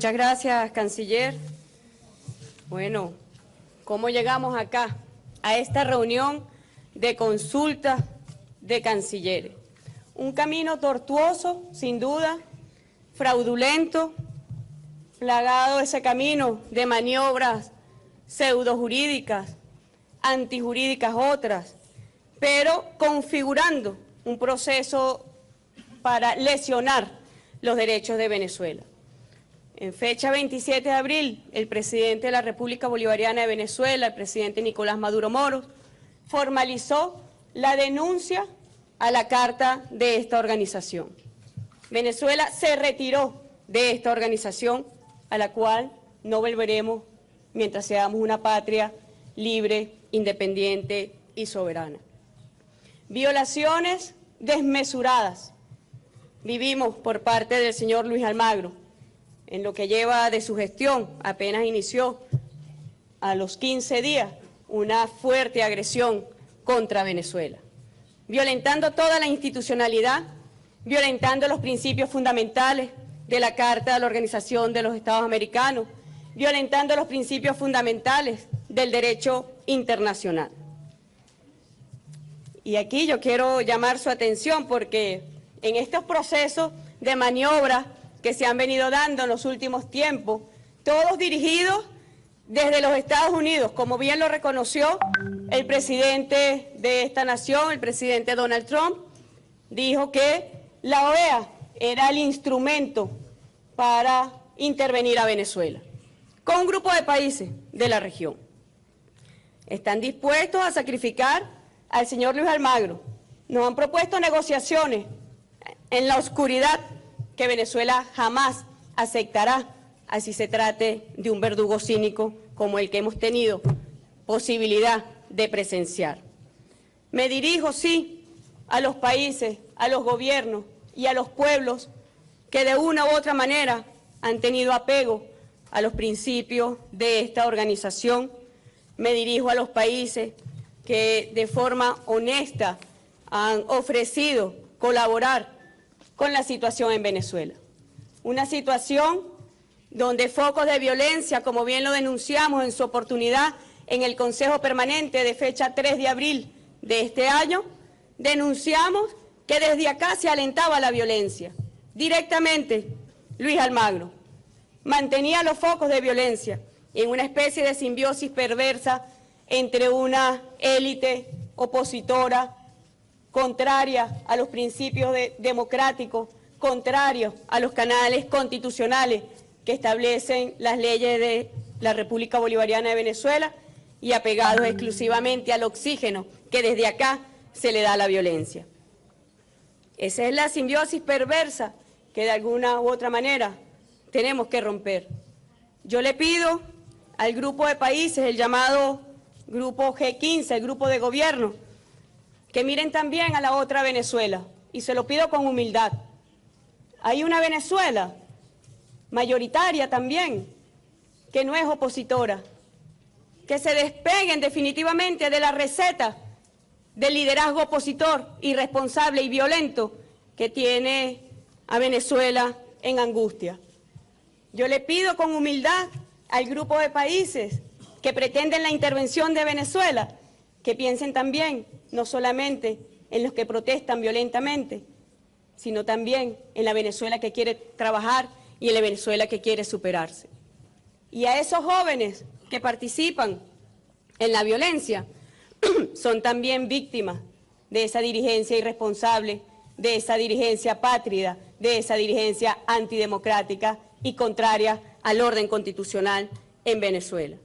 Muchas gracias, canciller. Bueno, ¿cómo llegamos acá, a esta reunión de consulta de cancilleres? Un camino tortuoso, sin duda, fraudulento, plagado ese camino de maniobras pseudojurídicas, antijurídicas otras, pero configurando un proceso para lesionar los derechos de Venezuela. En fecha 27 de abril, el presidente de la República Bolivariana de Venezuela, el presidente Nicolás Maduro Moros, formalizó la denuncia a la carta de esta organización. Venezuela se retiró de esta organización a la cual no volveremos mientras seamos una patria libre, independiente y soberana. Violaciones desmesuradas vivimos por parte del señor Luis Almagro en lo que lleva de su gestión. Apenas inició a los 15 días una fuerte agresión contra Venezuela, violentando toda la institucionalidad, violentando los principios fundamentales de la Carta de la Organización de los Estados Americanos, violentando los principios fundamentales del derecho internacional. Y aquí yo quiero llamar su atención porque en estos procesos de maniobra que se han venido dando en los últimos tiempos, todos dirigidos desde los Estados Unidos, como bien lo reconoció el presidente de esta nación, el presidente Donald Trump, dijo que la OEA era el instrumento para intervenir a Venezuela, con un grupo de países de la región. Están dispuestos a sacrificar al señor Luis Almagro. Nos han propuesto negociaciones en la oscuridad que Venezuela jamás aceptará, así se trate de un verdugo cínico como el que hemos tenido posibilidad de presenciar. Me dirijo, sí, a los países, a los gobiernos y a los pueblos que de una u otra manera han tenido apego a los principios de esta organización. Me dirijo a los países que de forma honesta han ofrecido colaborar con la situación en Venezuela. Una situación donde focos de violencia, como bien lo denunciamos en su oportunidad en el Consejo Permanente de fecha 3 de abril de este año, denunciamos que desde acá se alentaba la violencia. Directamente, Luis Almagro mantenía los focos de violencia en una especie de simbiosis perversa entre una élite opositora, contraria a los principios democráticos, contrarios a los canales constitucionales que establecen las leyes de la República Bolivariana de Venezuela y apegados exclusivamente al oxígeno que desde acá se le da a la violencia. Esa es la simbiosis perversa que de alguna u otra manera tenemos que romper. Yo le pido al grupo de países, el llamado Grupo G15, el grupo de gobierno, que miren también a la otra Venezuela, y se lo pido con humildad. Hay una Venezuela mayoritaria también, que no es opositora, que se despeguen definitivamente de la receta del liderazgo opositor, irresponsable y violento que tiene a Venezuela en angustia. Yo le pido con humildad al grupo de países que pretenden la intervención de Venezuela, que piensen también no solamente en los que protestan violentamente, sino también en la Venezuela que quiere trabajar y en la Venezuela que quiere superarse. Y a esos jóvenes que participan en la violencia son también víctimas de esa dirigencia irresponsable, de esa dirigencia apátrida, de esa dirigencia antidemocrática y contraria al orden constitucional en Venezuela.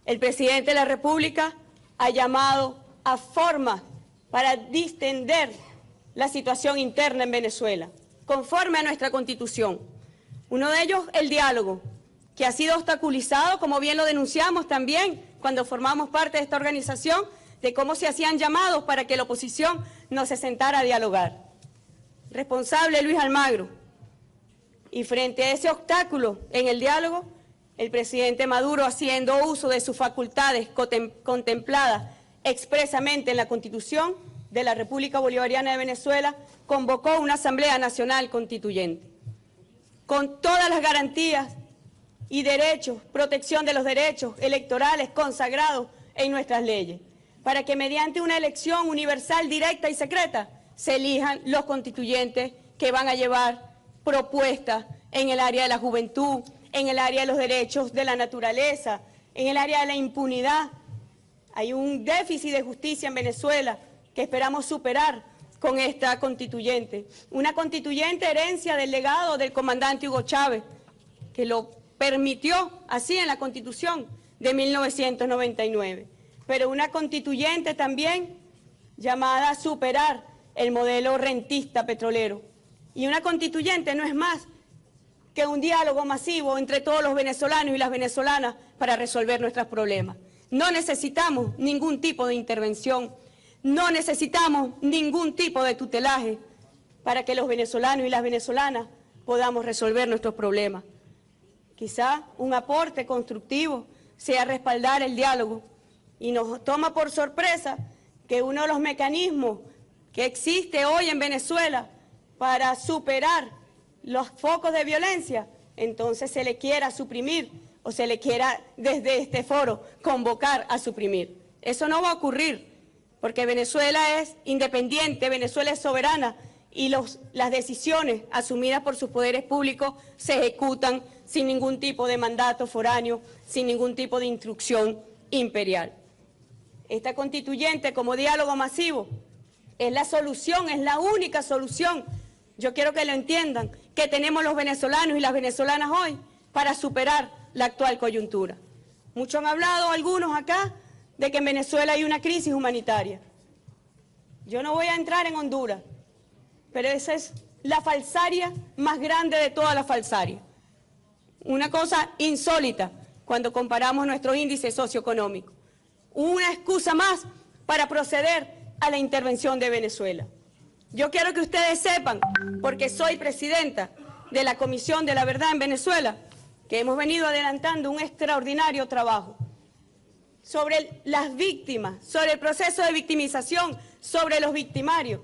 El presidente de la República ha llamado a formas para distender la situación interna en Venezuela, conforme a nuestra Constitución. Uno de ellos, el diálogo, que ha sido obstaculizado, como bien lo denunciamos también cuando formamos parte de esta organización, de cómo se hacían llamados para que la oposición no se sentara a dialogar. Responsable Luis Almagro. Y frente a ese obstáculo en el diálogo, el presidente Maduro, haciendo uso de sus facultades contempladas expresamente en la Constitución de la República Bolivariana de Venezuela, convocó una Asamblea Nacional Constituyente, con todas las garantías y derechos, protección de los derechos electorales consagrados en nuestras leyes, para que mediante una elección universal, directa y secreta se elijan los constituyentes que van a llevar propuestas en el área de la juventud, en el área de los derechos de la naturaleza, en el área de la impunidad. Hay un déficit de justicia en Venezuela que esperamos superar con esta constituyente. Una constituyente herencia del legado del comandante Hugo Chávez, que lo permitió así en la Constitución de 1999. Pero una constituyente también llamada a superar el modelo rentista petrolero. Y una constituyente no es más que un diálogo masivo entre todos los venezolanos y las venezolanas para resolver nuestros problemas. No necesitamos ningún tipo de intervención, no necesitamos ningún tipo de tutelaje para que los venezolanos y las venezolanas podamos resolver nuestros problemas. Quizá un aporte constructivo sea respaldar el diálogo, y nos toma por sorpresa que uno de los mecanismos que existe hoy en Venezuela para superar los focos de violencia, entonces se le quiera suprimir o se le quiera desde este foro convocar a suprimir. Eso no va a ocurrir, porque Venezuela es independiente, Venezuela es soberana y las decisiones asumidas por sus poderes públicos se ejecutan sin ningún tipo de mandato foráneo, sin ningún tipo de instrucción imperial. Esta constituyente como diálogo masivo es la solución, es la única solución. Yo quiero que lo entiendan, que tenemos los venezolanos y las venezolanas hoy para superar la actual coyuntura. Muchos han hablado, algunos acá, de que en Venezuela hay una crisis humanitaria. Yo no voy a entrar en Honduras, pero esa es la falsaria más grande de todas las falsarias. Una cosa insólita cuando comparamos nuestros índices socioeconómicos. Una excusa más para proceder a la intervención de Venezuela. Yo quiero que ustedes sepan, porque soy presidenta de la Comisión de la Verdad en Venezuela, que hemos venido adelantando un extraordinario trabajo sobre las víctimas, sobre el proceso de victimización, sobre los victimarios,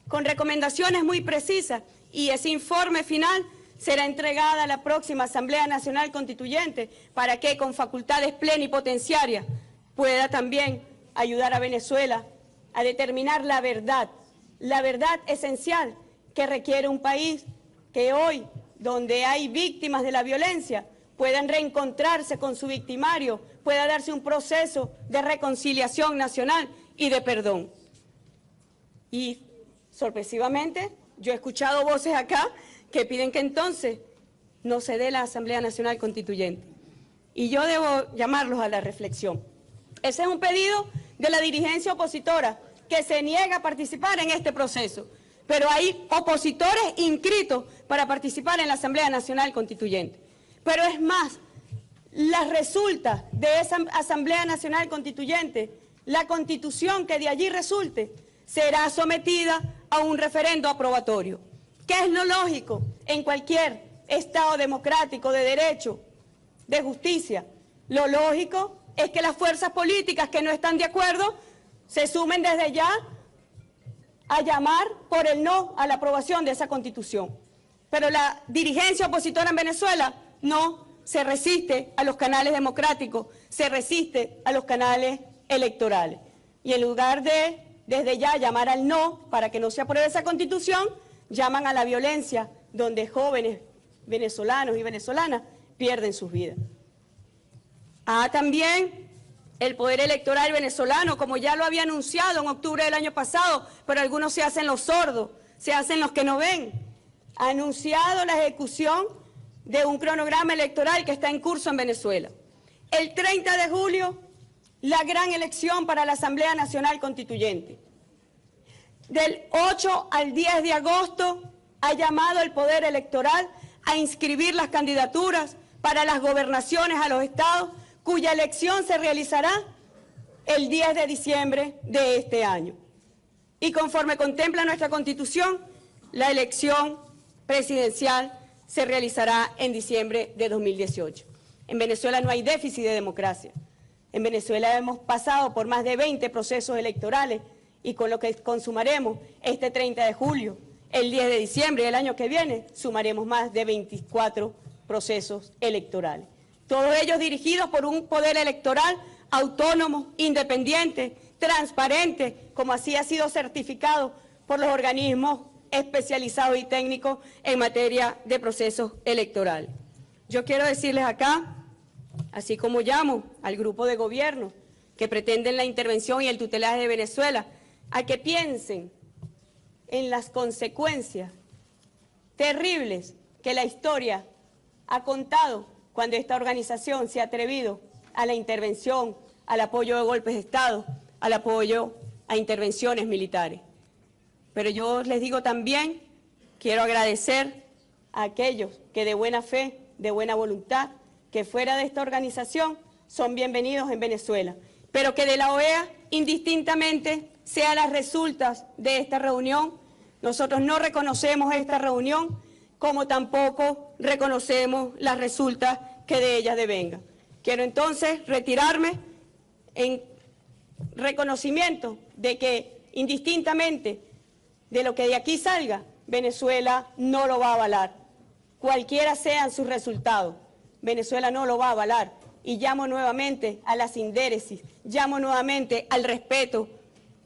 con recomendaciones muy precisas, y ese informe final será entregada a la próxima Asamblea Nacional Constituyente para que con facultades plenipotenciarias pueda también ayudar a Venezuela a determinar la verdad esencial que requiere un país que hoy, donde hay víctimas de la violencia, puedan reencontrarse con su victimario, pueda darse un proceso de reconciliación nacional y de perdón. Y sorpresivamente, yo he escuchado voces acá que piden que entonces no se dé la Asamblea Nacional Constituyente. Y yo debo llamarlos a la reflexión. Ese es un pedido de la dirigencia opositora que se niega a participar en este proceso. Pero hay opositores inscritos para participar en la Asamblea Nacional Constituyente. Pero es más, resulta de esa Asamblea Nacional Constituyente, la Constitución que de allí resulte, será sometida a un referendo aprobatorio. ¿Qué es lo lógico en cualquier Estado democrático de derecho, de justicia? Lo lógico es que las fuerzas políticas que no están de acuerdo se sumen desde ya a llamar por el no a la aprobación de esa Constitución. Pero la dirigencia opositora en Venezuela no se resiste a los canales democráticos, se resiste a los canales electorales. Y en lugar de, desde ya, llamar al no para que no se apruebe esa Constitución, llaman a la violencia, donde jóvenes venezolanos y venezolanas pierden sus vidas. También el poder electoral venezolano, como ya lo había anunciado en octubre del año pasado, pero algunos se hacen los sordos, se hacen los que no ven, ha anunciado la ejecución de un cronograma electoral que está en curso en Venezuela. El 30 de julio, la gran elección para la Asamblea Nacional Constituyente. Del 8 al 10 de agosto ha llamado el poder electoral a inscribir las candidaturas para las gobernaciones a los estados, cuya elección se realizará el 10 de diciembre de este año. Y conforme contempla nuestra Constitución, la elección presidencial se realizará en diciembre de 2018. En Venezuela no hay déficit de democracia. En Venezuela hemos pasado por más de 20 procesos electorales y con lo que consumaremos este 30 de julio, el 10 de diciembre del año que viene, sumaremos más de 24 procesos electorales. todos ellos dirigidos por un poder electoral autónomo, independiente, transparente, como así ha sido certificado por los organismos especializados y técnicos en materia de procesos electorales. Yo quiero decirles acá, así como llamo al grupo de gobierno que pretenden la intervención y el tutelaje de Venezuela, a que piensen en las consecuencias terribles que la historia ha contado cuando esta organización se ha atrevido a la intervención, al apoyo de golpes de Estado, al apoyo a intervenciones militares. Pero yo les digo también, quiero agradecer a aquellos que de buena fe, de buena voluntad, que fuera de esta organización son bienvenidos en Venezuela, pero que de la OEA, indistintamente, sean las resultas de esta reunión. Nosotros no reconocemos esta reunión, como tampoco reconocemos las resultas que de ella devengan. Quiero entonces retirarme en reconocimiento de que, indistintamente de lo que de aquí salga, Venezuela no lo va a avalar. Cualquiera sean sus resultados, Venezuela no lo va a avalar. Y llamo nuevamente a la sindéresis, llamo nuevamente al respeto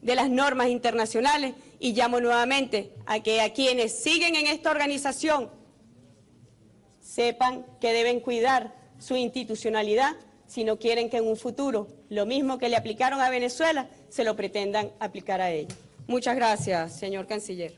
de las normas internacionales y llamo nuevamente a que a quienes siguen en esta organización sepan que deben cuidar su institucionalidad si no quieren que en un futuro lo mismo que le aplicaron a Venezuela se lo pretendan aplicar a ellos. Muchas gracias, señor canciller.